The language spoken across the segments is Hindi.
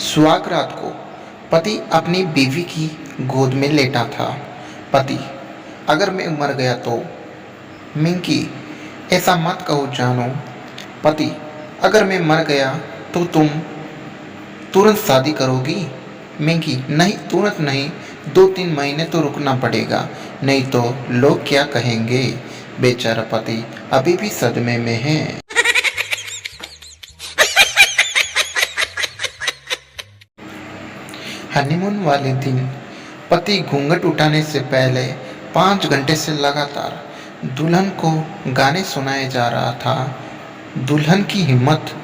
सुहाग रात को पति अपनी बीवी की गोद में लेटा था। पति: अगर मैं मर गया तो? मिंकी: ऐसा मत कहो जानू। पति: अगर मैं मर गया तो तुम तुरंत शादी करोगी? मिंकी: नहीं, तुरंत नहीं, 2-3 महीने तो रुकना पड़ेगा, नहीं तो लोग क्या कहेंगे। बेचारा पति अभी भी सदमे में है। हनीमून वाले दिन पति घूंघट उठाने से पहले 5 घंटे से लगातार दुल्हन को गाने सुनाए जा रहा था। दुल्हन की हिम्मत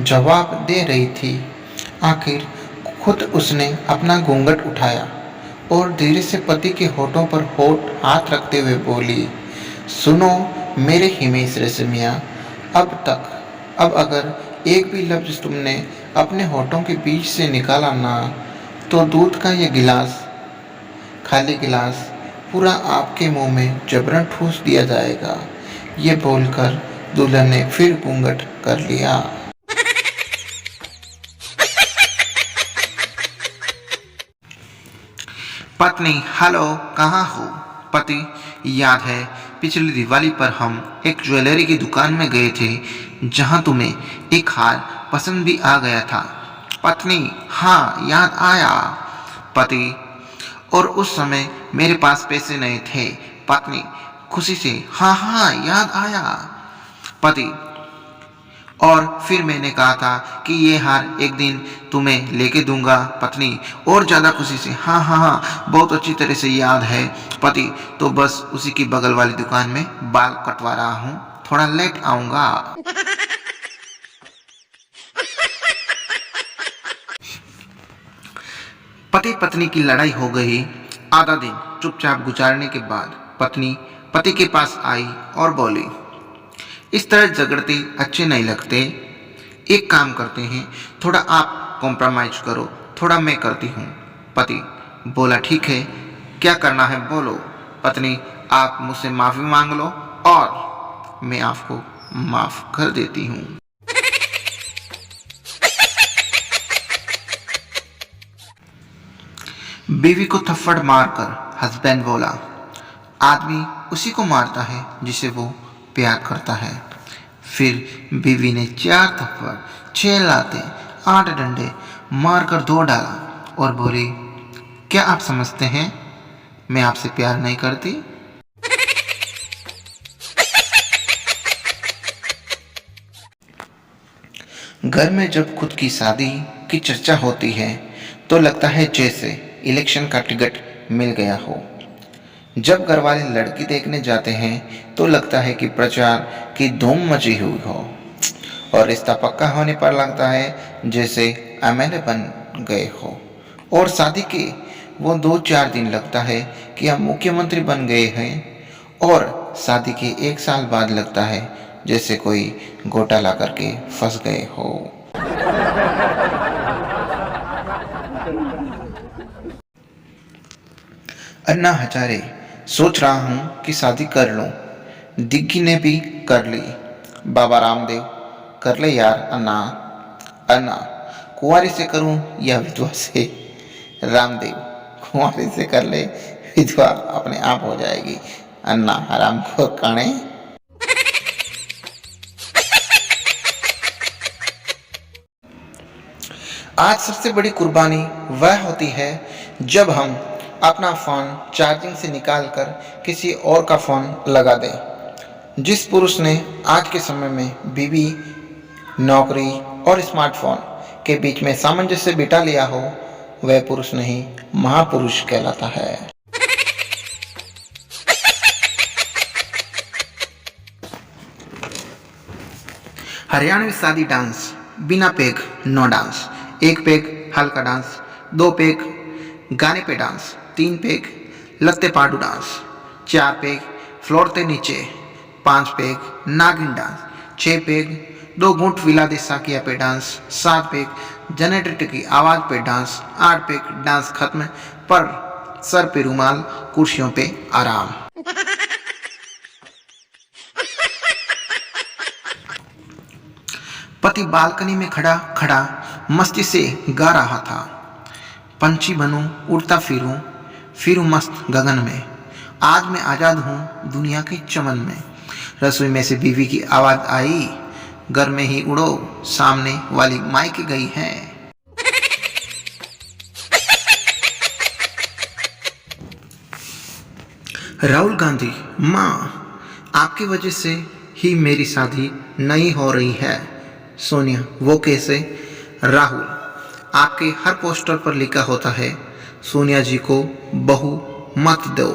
जवाब दे रही थी। आखिर खुद उसने अपना घूंघट उठाया और धीरे से पति के होठों पर होठ हाथ रखते हुए बोली, सुनो मेरे हिमेश रेशमिया, अब अगर एक भी लफ्ज तुमने अपने होठों के बीच से निकाला ना, तो दूध का ये गिलास, खाली गिलास पूरा आपके मुंह में जबरन ठूस दिया जाएगा। ये बोलकर दुल्हन ने फिर घूंघट कर लिया। पत्नी: हेलो, कहाँ हो? पति: याद है पिछली दिवाली पर हम एक ज्वेलरी की दुकान में गए थे जहाँ तुम्हें एक हार पसंद भी आ गया था। पत्नी: हाँ, याद आया। पति: और उस समय मेरे पास पैसे नहीं थे। पत्नी खुशी से: हाँ हाँ, याद आया। पति: और फिर मैंने कहा था कि ये हार एक दिन तुम्हें लेके दूंगा। पत्नी और ज़्यादा खुशी से: हाँ हाँ हाँ, बहुत अच्छी तरह से याद है। पति: तो बस उसी की बगल वाली दुकान में बाल कटवा रहा हूँ, थोड़ा लेट आऊँगा। पति पत्नी की लड़ाई हो गई। आधा दिन चुपचाप गुजारने के बाद पत्नी पति के पास आई और बोली, इस तरह झगड़ते अच्छे नहीं लगते, एक काम करते हैं, थोड़ा आप कॉम्प्रोमाइज करो, थोड़ा मैं करती हूँ। पति बोला, ठीक है, क्या करना है बोलो। पत्नी: आप मुझसे माफ़ी मांग लो और मैं आपको माफ़ कर देती हूँ। बीवी को थप्पड़ मारकर हस्बैंड बोला, आदमी उसी को मारता है जिसे वो प्यार करता है। फिर बीवी ने 4 थप्पड़, 6 लाते, 8 डंडे मारकर धो डाला और बोली, क्या आप समझते हैं मैं आपसे प्यार नहीं करती? घर में जब खुद की शादी की चर्चा होती है तो लगता है जैसे इलेक्शन का टिकट मिल गया हो। जब घर वाले लड़की देखने जाते हैं तो लगता है कि प्रचार की धूम मची हुई हो, और रिश्ता पक्का होने पर लगता है जैसे एमएलए बन गए हो, और शादी के वो 2-4 दिन लगता है कि हम मुख्यमंत्री बन गए हैं, और शादी के 1 साल बाद लगता है जैसे कोई घोटाला करके फंस गए हो। अन्ना हजारे: सोच रहा हूँ कि शादी कर लूँ। दिग्गी ने भी कर ली। बाबा रामदेव: कर ले यार अन्ना। अन्ना: कुंवारी से करूँ या विधवा से? रामदेव: कुंवारी से कर ले, विधवा अपने आप हो जाएगी। अन्ना हराम को काने। आज सबसे बड़ी कुर्बानी वह होती है जब हम अपना फ़ोन चार्जिंग से निकालकर किसी और का फ़ोन लगा दें। जिस पुरुष ने आज के समय में बीवी, नौकरी और स्मार्टफोन के बीच में सामंजस्य बिठा लिया हो, वह पुरुष नहीं, महापुरुष कहलाता है। हरियाणवी शादी डांस: बिना पेग नो डांस, 1 पेग हल्का डांस, 2 पेग गाने पे डांस, 3 पेग लत्ते पाडू डांस, 4 पेग फ्लोर ते नीचे, 5 पेग नागिन डांस, 6 पेग 2 घूंट विला दे साकिया पे डांस, 7 पेग जनरेटर की आवाज़ पे डांस, 8 पेग डांस खत्म पर सर पे रुमाल, कुर्सियों पे आराम। पति बालकनी में खड़ा खड़ा मस्ती से गा रहा था। पंछी बनूं, उड़ता फिरूं मस्त गगन में। आज मैं आज़ाद हूँ दुनिया के चमन में। रसोई में से बीवी की आवाज़ आई, घर में ही उड़ो, सामने वाली मायके गई है। राहुल गांधी, माँ, आपकी वजह से ही मेरी शादी नहीं हो रही है। सोनिया, वो कैसे? राहुल, आपके हर पोस्टर पर लिखा होता है सोनिया जी को बहू मत दो।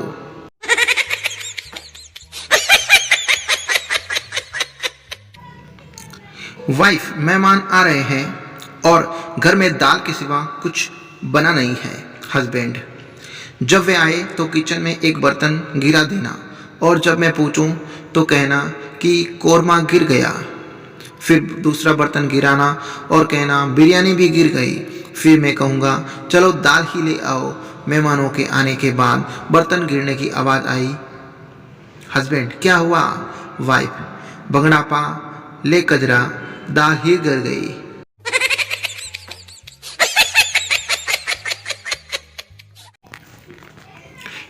वाइफ, मेहमान आ रहे हैं और घर में दाल के सिवा कुछ बना नहीं है। हस्बैंड, जब वे आए तो किचन में एक बर्तन गिरा देना और जब मैं पूछूं तो कहना कि कोरमा गिर गया। फिर दूसरा बर्तन गिराना और कहना बिरयानी भी गिर गई। फिर मैं कहूँगा चलो दाल ही ले आओ। मेहमानों के आने के बाद बर्तन गिरने की आवाज़ आई। हस्बैंड, क्या हुआ? वाइफ, भंगड़ा पा ले कजरा, दाल ही गिर गई।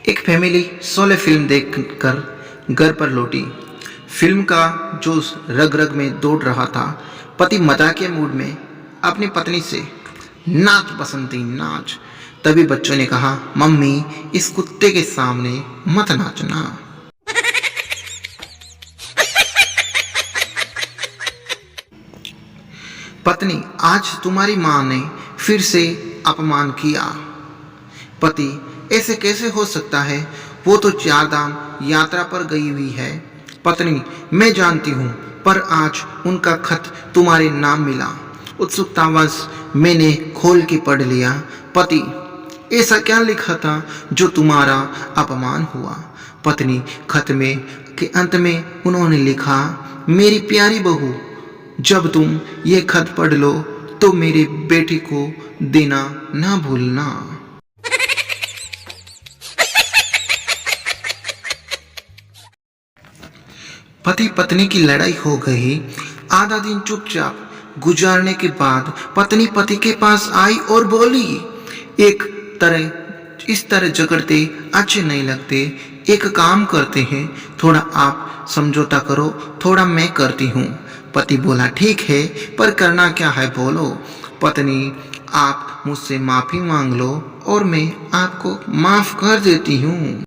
एक फैमिली शोले फिल्म देखकर घर पर लौटी। फिल्म का जोश रग रग में दौड़ रहा था। पति मजाकिया मूड में अपनी पत्नी से, नाच बसंती नाच। तभी बच्चों ने कहा, मम्मी, इस कुत्ते के सामने मत नाचना। पत्नी, आज तुम्हारी माँ ने फिर से अपमान किया। पति, ऐसे कैसे हो सकता है? वो तो 4 धाम यात्रा पर गई हुई है। पत्नी, मैं जानती हूँ, पर आज उनका खत तुम्हारे नाम मिला। उत्सुकतावश मैंने खोल के पढ़ लिया। पति, ऐसा क्या लिखा था जो तुम्हारा अपमान हुआ? पत्नी, खत में के अंत में उन्होंने लिखा, मेरी प्यारी बहू, जब तुम ये खत पढ़ लो तो मेरे बेटे को देना ना भूलना। पति पत्नी की लड़ाई हो गई। आधा दिन चुपचाप गुजारने के बाद पत्नी पति के पास आई और बोली, इस तरह झगड़ते अच्छे नहीं लगते। एक काम करते हैं, थोड़ा आप समझौता करो, थोड़ा मैं करती हूँ। पति बोला, ठीक है, पर करना क्या है बोलो। पत्नी, आप मुझसे माफ़ी मांग लो और मैं आपको माफ़ कर देती हूँ।